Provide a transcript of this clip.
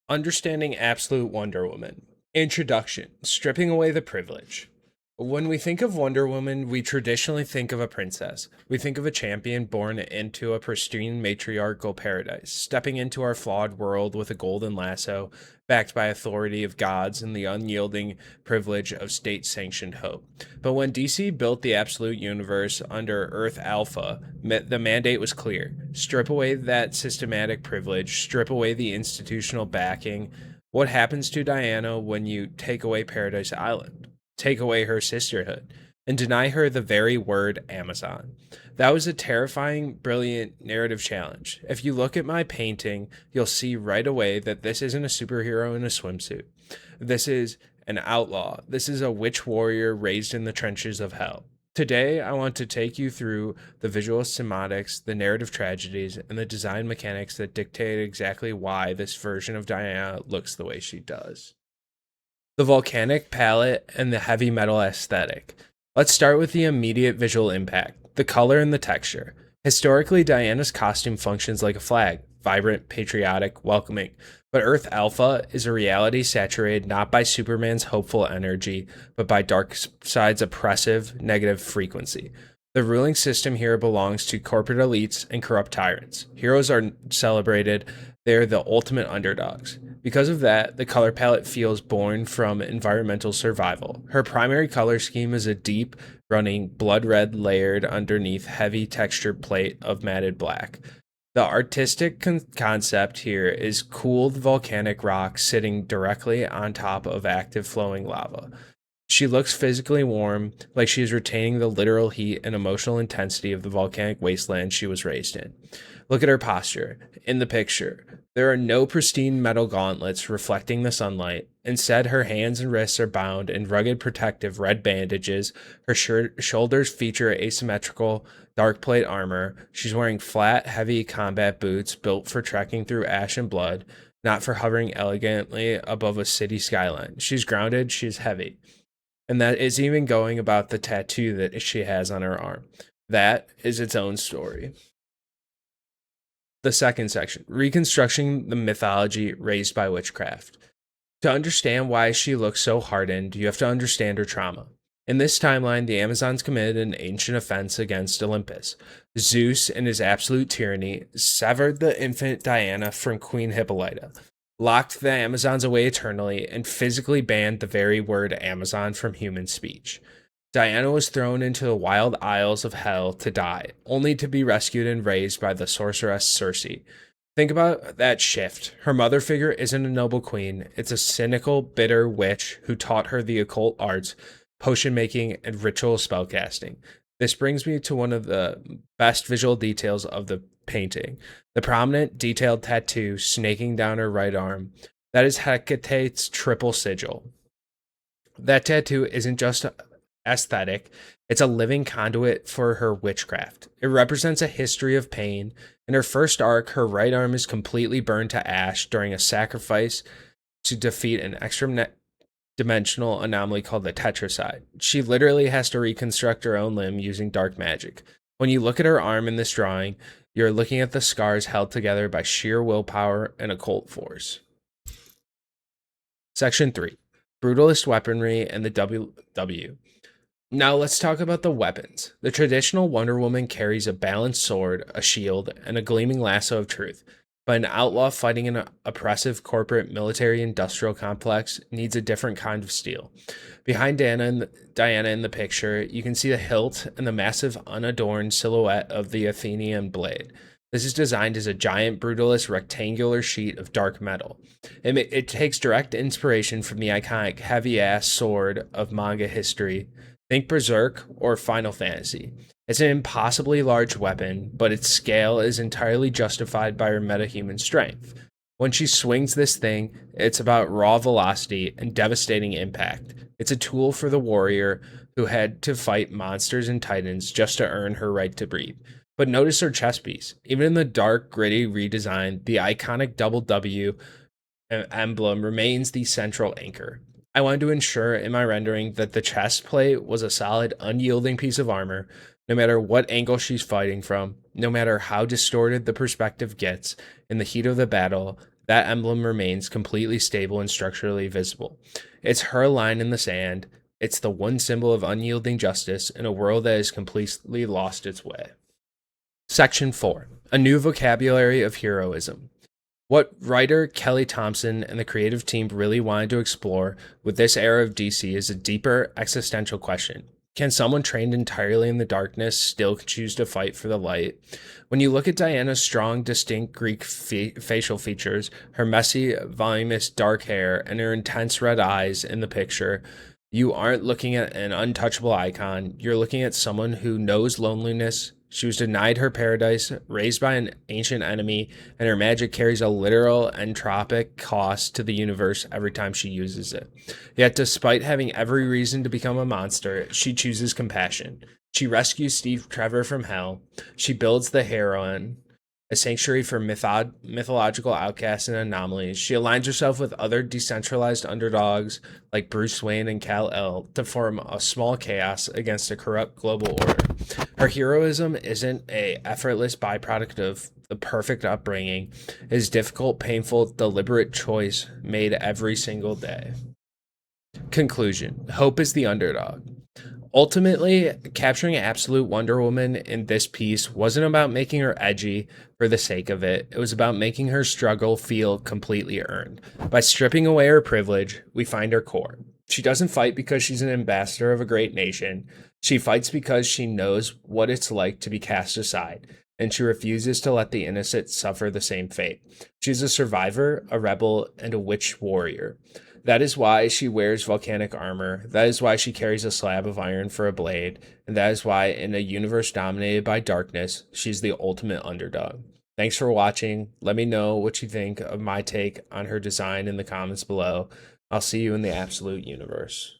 Understanding Absolute Wonder Woman. Introduction. Stripping away the privilege. When we think of Wonder Woman, we traditionally think of a princess. We think of a champion born into a pristine matriarchal paradise, stepping into our flawed world with a golden lasso, backed by authority of gods and the unyielding privilege of state-sanctioned hope. But when DC built the Absolute Universe under Earth Alpha, the mandate was clear. Strip away that systematic privilege, strip away the institutional backing. What happens to Diana when you take away Paradise Island? Take away her sisterhood, and deny her the very word Amazon. That was a terrifying, brilliant narrative challenge. If you look at my painting, you'll see right away that this isn't a superhero in a swimsuit. This is an outlaw. This is a witch warrior raised in the trenches of hell. Today, I want to take you through the visual semantics, the narrative tragedies, and the design mechanics that dictate exactly why this version of Diana looks the way she does. The volcanic palette and the heavy metal aesthetic. Let's start with the immediate visual impact, the color and the texture. Historically, Diana's costume functions like a flag, vibrant, patriotic, welcoming. But Earth Alpha is a reality saturated not by Superman's hopeful energy, but by Darkseid's oppressive, negative frequency. The ruling system here belongs to corporate elites and corrupt tyrants. Heroes are celebrated, they're the ultimate underdogs. Because of that, the color palette feels born from environmental survival. Her primary color scheme is a deep, running, blood red layered underneath heavy textured plate of matted black. The artistic concept here is cooled volcanic rock sitting directly on top of active flowing lava. She looks physically warm, like she is retaining the literal heat and emotional intensity of the volcanic wasteland she was raised in. Look at her posture. In the picture, there are no pristine metal gauntlets reflecting the sunlight. Instead, her hands and wrists are bound in rugged protective red bandages. Her shoulders feature asymmetrical dark plate armor. She's wearing flat, heavy combat boots built for trekking through ash and blood, not for hovering elegantly above a city skyline. She's grounded, she's heavy. And that is even going about the tattoo that she has on her arm. That is its own story. The second section, reconstructing the mythology raised by witchcraft. To understand why she looks so hardened, you have to understand her trauma. In this timeline, the Amazons committed an ancient offense against Olympus. Zeus, in his absolute tyranny, severed the infant Diana from Queen Hippolyta, locked the Amazons away eternally, and physically banned the very word Amazon from human speech. Diana was thrown into the wild isles of hell to die, only to be rescued and raised by the sorceress Circe. Think about that shift. Her mother figure isn't a noble queen, it's a cynical, bitter witch who taught her the occult arts, potion making, and ritual spellcasting. This brings me to one of the best visual details of the painting, the prominent, detailed tattoo snaking down her right arm. That is Hecate's triple sigil. That tattoo isn't just aesthetic, it's a living conduit for her witchcraft. It represents a history of pain. In her first arc, her right arm is completely burned to ash during a sacrifice to defeat an extra dimensional anomaly called the Tetracide. She literally has to reconstruct her own limb using dark magic. When you look at her arm in this drawing, you're looking at the scars held together by sheer willpower and occult force. Section 3. Brutalist weaponry and the WW. Now let's talk about the weapons. The traditional Wonder Woman carries a balanced sword, a shield, and a gleaming lasso of truth. But an outlaw fighting an oppressive corporate military industrial complex needs a different kind of steel. Behind Diana in the picture, you can see the hilt and the massive unadorned silhouette of the Athenian blade. This is designed as a giant brutalist rectangular sheet of dark metal. It takes direct inspiration from the iconic heavy-ass sword of manga history. Think Berserk or Final Fantasy. It's an impossibly large weapon, but its scale is entirely justified by her metahuman strength. When she swings this thing, it's about raw velocity and devastating impact. It's a tool for the warrior who had to fight monsters and titans just to earn her right to breathe. But notice her chest piece. Even in the dark, gritty redesign, the iconic double W emblem remains the central anchor. I wanted to ensure in my rendering that the chest plate was a solid, unyielding piece of armor, no matter what angle she's fighting from, no matter how distorted the perspective gets. In the heat of the battle, That emblem remains completely stable and structurally visible. It's her line in the sand. It's the one symbol of unyielding justice in a world that has completely lost its way. Section 4. A new vocabulary of heroism. What writer Kelly Thompson and the creative team really wanted to explore with this era of DC is a deeper existential question. Can someone trained entirely in the darkness still choose to fight for the light? When you look at Diana's strong, distinct Greek facial features, her messy, voluminous dark hair, and her intense red eyes in the picture, you aren't looking at an untouchable icon. You're looking at someone who knows loneliness. She was denied her paradise, raised by an ancient enemy, and her magic carries a literal entropic cost to the universe every time she uses it. Yet, despite having every reason to become a monster, she chooses compassion. She rescues Steve Trevor from hell. She builds the Heroine, a sanctuary for mythological outcasts and anomalies. She aligns herself with other decentralized underdogs like Bruce Wayne and Kal-El to form a small chaos against a corrupt global order. Her heroism isn't a effortless byproduct of the perfect upbringing. It is difficult, painful, deliberate choice made every single day. Conclusion. Hope is the underdog. Ultimately, capturing absolute Wonder Woman in this piece wasn't about making her edgy for the sake of it. It was about making her struggle feel completely earned. By stripping away her privilege, we find her core. She doesn't fight because she's an ambassador of a great nation. She fights because she knows what it's like to be cast aside, and she refuses to let the innocent suffer the same fate. She's a survivor, a rebel, and a witch warrior. That is why she wears volcanic armor. That is why she carries a slab of iron for a blade. And that is why, in a universe dominated by darkness, she's the ultimate underdog. Thanks for watching. Let me know what you think of my take on her design in the comments below. I'll see you in the absolute universe.